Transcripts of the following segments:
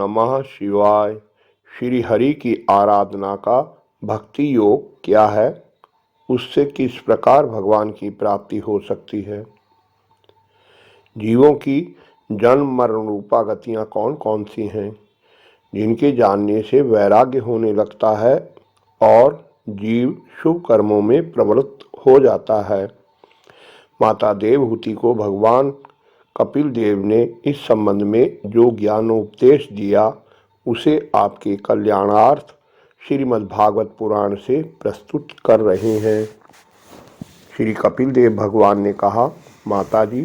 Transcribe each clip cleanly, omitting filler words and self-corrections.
नमः शिवाय। श्री हरि की आराधना का भक्ति योग क्या है, उससे किस प्रकार भगवान की प्राप्ति हो सकती है। जीवों की जन्म मरण रूपा गतियाँ कौन कौन सी हैं, जिनके जानने से वैराग्य होने लगता है और जीव शुभ कर्मों में प्रवृत्त हो जाता है। माता देवहूति को भगवान कपिल देव ने इस संबंध में जो ज्ञानोपदेश दिया, उसे आपके कल्याणार्थ श्रीमद् भागवत पुराण से प्रस्तुत कर रहे हैं। श्री कपिल देव भगवान ने कहा, माता जी,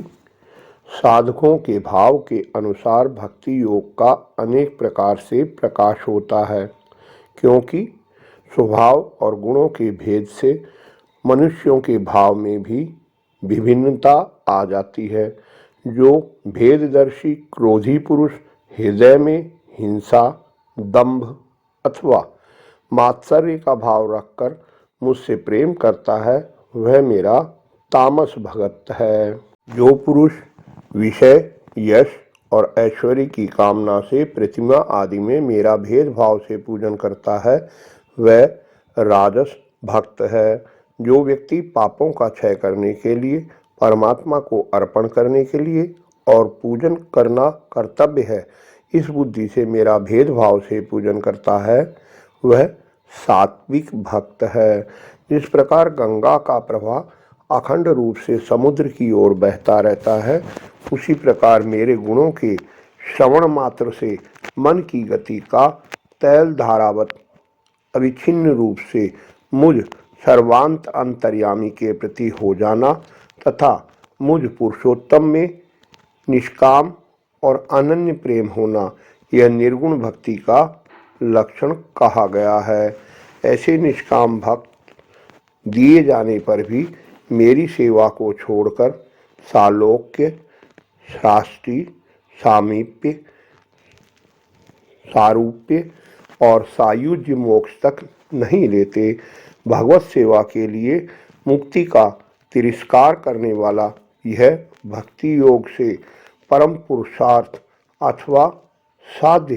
साधकों के भाव के अनुसार भक्ति योग का अनेक प्रकार से प्रकाश होता है, क्योंकि स्वभाव और गुणों के भेद से मनुष्यों के भाव में भी विभिन्नता आ जाती है। जो भेददर्शी क्रोधी पुरुष हृदय में हिंसा, दंभ अथवा मात्सर्य का भाव रखकर मुझसे प्रेम करता है, वह मेरा तामस भगत है। जो पुरुष विषय, यश और ऐश्वर्य की कामना से प्रतिमा आदि में मेरा भेदभाव से पूजन करता है, वह राजस भक्त है। जो व्यक्ति पापों का क्षय करने के लिए, परमात्मा को अर्पण करने के लिए और पूजन करना कर्तव्य है, इस बुद्धि से मेरा भेदभाव से पूजन करता है, वह सात्विक भक्त है। जिस प्रकार गंगा का प्रवाह अखंड रूप से समुद्र की ओर बहता रहता है, उसी प्रकार मेरे गुणों के श्रवण मात्र से मन की गति का तैल धारावत अविच्छिन्न रूप से मुझ सर्वांत अंतर्यामी के प्रति हो जाना तथा मुझ पुरुषोत्तम में निष्काम और अनन्य प्रेम होना, यह निर्गुण भक्ति का लक्षण कहा गया है। ऐसे निष्काम भक्त दिए जाने पर भी मेरी सेवा को छोड़कर सालोक्य, शास्त्री, सामीप्य, सारूप्य और सायुज्य मोक्ष तक नहीं लेते। भगवत सेवा के लिए मुक्ति का तिरस्कार करने वाला यह भक्ति योग से परम पुरुषार्थ अथवा साध्य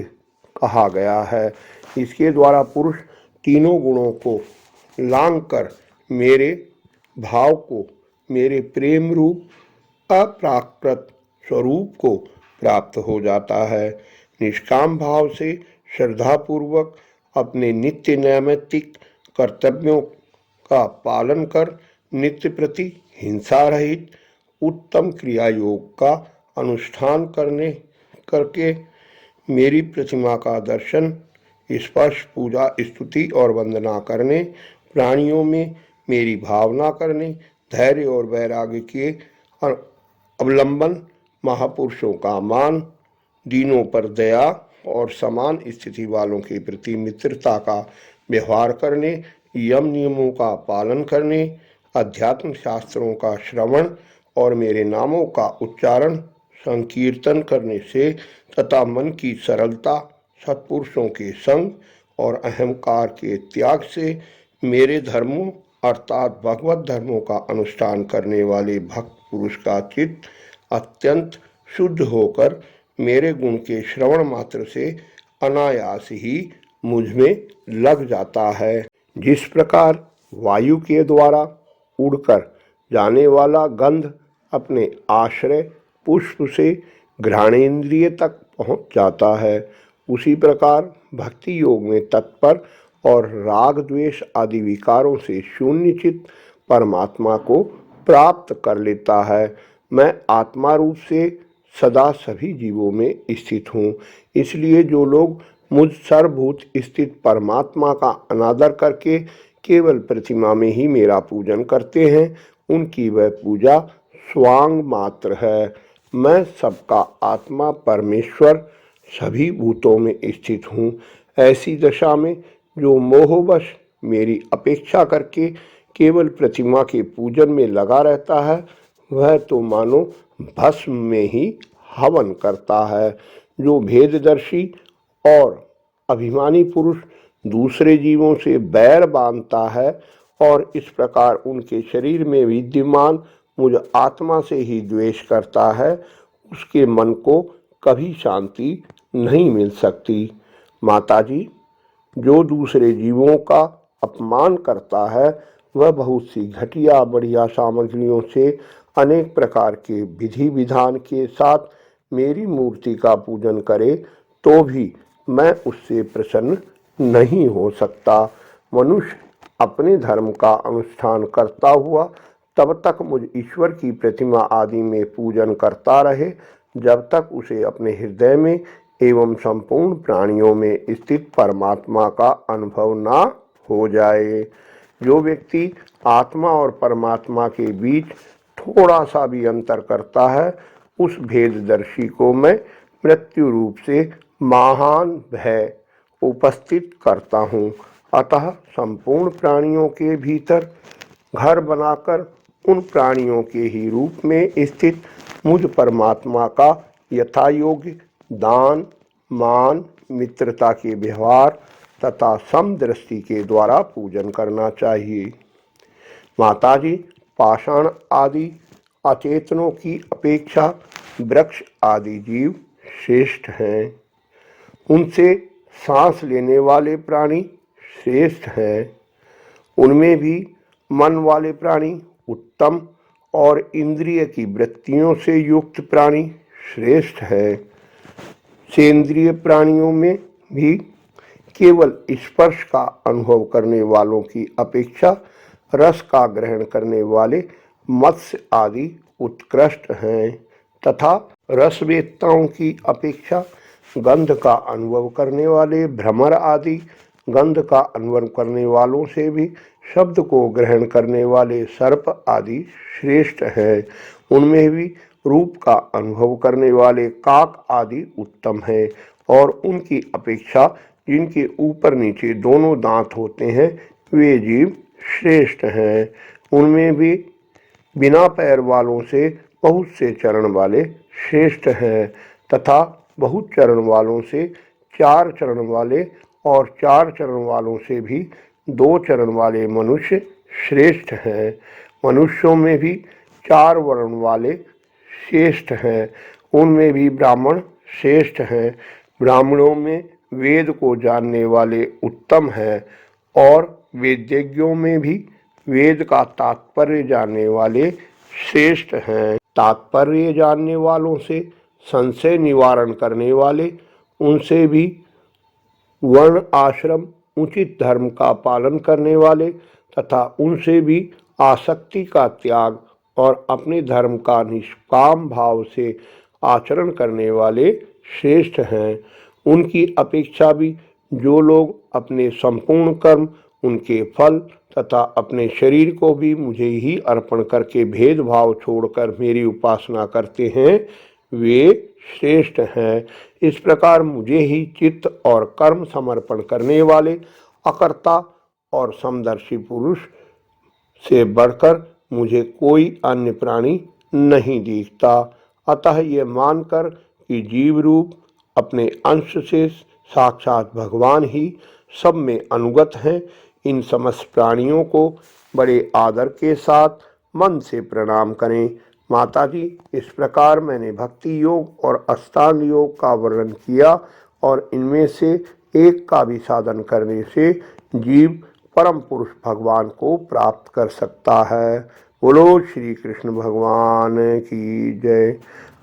कहा गया है। इसके द्वारा पुरुष तीनों गुणों को लांघकर मेरे भाव को, मेरे प्रेम रूप अप्राकृत स्वरूप को प्राप्त हो जाता है। निष्काम भाव से श्रद्धापूर्वक अपने नित्य नैमित्तिक कर्तव्यों का पालन कर नित्य प्रति हिंसा रहित उत्तम क्रिया योग का अनुष्ठान करके मेरी प्रतिमा का दर्शन, स्पर्श, पूजा, स्तुति और वंदना करने, प्राणियों में मेरी भावना करने, धैर्य और वैराग्य के अवलंबन, महापुरुषों का मान, दीनों पर दया और समान स्थिति वालों के प्रति मित्रता का व्यवहार करने, यम नियमों का पालन करने, अध्यात्म शास्त्रों का श्रवण और मेरे नामों का उच्चारण संकीर्तन करने से तथा मन की सरलता, सत्पुरुषों के संग और अहंकार के त्याग से मेरे धर्मों अर्थात भगवत धर्मों का अनुष्ठान करने वाले भक्त पुरुष का चित्त अत्यंत शुद्ध होकर मेरे गुण के श्रवण मात्र से अनायास ही मुझ में लग जाता है। जिस प्रकार वायु के द्वारा उड़कर जाने वाला गंध अपने आश्रय पुष्प से घ्राणेन्द्रिय तक पहुँच जाता है, उसी प्रकार भक्ति योग में तत्पर और राग द्वेष आदि विकारों से शून्यचित परमात्मा को प्राप्त कर लेता है। मैं आत्मा रूप से सदा सभी जीवों में स्थित हूँ, इसलिए जो लोग मुझ सर्वभूत स्थित परमात्मा का अनादर करके केवल प्रतिमा में ही मेरा पूजन करते हैं, उनकी वह पूजा स्वांग मात्र है। मैं सबका आत्मा परमेश्वर सभी भूतों में स्थित हूँ। ऐसी दशा में जो मोहवश मेरी अपेक्षा करके केवल प्रतिमा के पूजन में लगा रहता है, वह तो मानो भस्म में ही हवन करता है। जो भेददर्शी और अभिमानी पुरुष दूसरे जीवों से बैर बांधता है और इस प्रकार उनके शरीर में विद्यमान मुझ आत्मा से ही द्वेष करता है, उसके मन को कभी शांति नहीं मिल सकती। माताजी, जो दूसरे जीवों का अपमान करता है वह बहुत सी घटिया बढ़िया सामग्रियों से अनेक प्रकार के विधि विधान के साथ मेरी मूर्ति का पूजन करे तो भी मैं उससे प्रसन्न नहीं हो सकता। मनुष्य अपने धर्म का अनुष्ठान करता हुआ तब तक मुझ ईश्वर की प्रतिमा आदि में पूजन करता रहे जब तक उसे अपने हृदय में एवं संपूर्ण प्राणियों में स्थित परमात्मा का अनुभव ना हो जाए। जो व्यक्ति आत्मा और परमात्मा के बीच थोड़ा सा भी अंतर करता है उस भेददर्शी को मैं मृत्यु रूप से महान भय उपस्थित करता हूँ। अतः संपूर्ण प्राणियों के भीतर घर बनाकर उन प्राणियों के ही रूप में स्थित मुझ परमात्मा का यथायोग्य दान मान मित्रता के व्यवहार तथा समदृष्टि के द्वारा पूजन करना चाहिए। माताजी, पाषाण आदि अचेतनों की अपेक्षा वृक्ष आदि जीव श्रेष्ठ हैं। उनसे सांस लेने वाले प्राणी श्रेष्ठ हैं। उनमें भी मन वाले प्राणी उत्तम और इंद्रिय की वृत्तियों से युक्त प्राणी श्रेष्ठ है। सेंद्रिय प्राणियों में भी केवल स्पर्श का अनुभव करने वालों की अपेक्षा रस का ग्रहण करने वाले मत्स्य आदि उत्कृष्ट हैं तथा रसवेत्ताओं की अपेक्षा गंध का अनुभव करने वाले भ्रमर आदि गंध का अनुभव करने वालों से भी शब्द को ग्रहण करने वाले सर्प आदि श्रेष्ठ हैं। उनमें भी रूप का अनुभव करने वाले काक आदि उत्तम हैं और उनकी अपेक्षा जिनके ऊपर नीचे दोनों दांत होते हैं वे जीव श्रेष्ठ हैं। उनमें भी बिना पैर वालों से बहुत से चरण वाले श्रेष्ठ हैं तथा बहुत चरण वालों से चार चरण वाले और चार चरण वालों से भी दो चरण वाले मनुष्य श्रेष्ठ हैं। मनुष्यों में भी चार वर्ण वाले श्रेष्ठ हैं। उनमें भी ब्राह्मण श्रेष्ठ हैं। ब्राह्मणों में वेद को जानने वाले उत्तम हैं और वेद्यज्ञों में भी वेद का तात्पर्य जानने वाले श्रेष्ठ हैं। तात्पर्य जानने वालों से संशय निवारण करने वाले, उनसे भी वर्ण आश्रम उचित धर्म का पालन करने वाले तथा उनसे भी आसक्ति का त्याग और अपने धर्म का निष्काम भाव से आचरण करने वाले श्रेष्ठ हैं। उनकी अपेक्षा भी जो लोग अपने संपूर्ण कर्म उनके फल तथा अपने शरीर को भी मुझे ही अर्पण करके भेदभाव छोड़कर मेरी उपासना करते हैं वे श्रेष्ठ हैं। इस प्रकार मुझे ही चित्त और कर्म समर्पण करने वाले अकर्ता और समदर्शी पुरुष से बढ़कर मुझे कोई अन्य प्राणी नहीं दिखता। अतः ये मानकर कि जीव रूप अपने अंश से साक्षात भगवान ही सब में अनुगत हैं, इन समस्त प्राणियों को बड़े आदर के साथ मन से प्रणाम करें। माताजी, इस प्रकार मैंने भक्ति योग और अष्टांग योग का वर्णन किया और इनमें से एक का भी साधन करने से जीव परम पुरुष भगवान को प्राप्त कर सकता है। बोलो श्री कृष्ण भगवान की जय।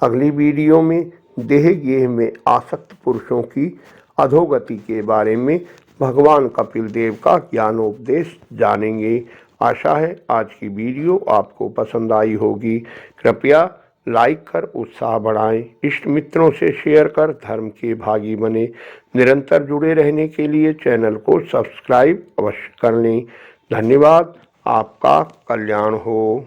अगली वीडियो में देह गेह में आसक्त पुरुषों की अधोगति के बारे में भगवान कपिल देव का ज्ञानोपदेश जानेंगे। आशा है आज की वीडियो आपको पसंद आई होगी। कृपया लाइक कर उत्साह बढ़ाएं, इष्ट मित्रों से शेयर कर धर्म के भागी बने। निरंतर जुड़े रहने के लिए चैनल को सब्सक्राइब अवश्य कर लें। धन्यवाद। आपका कल्याण हो।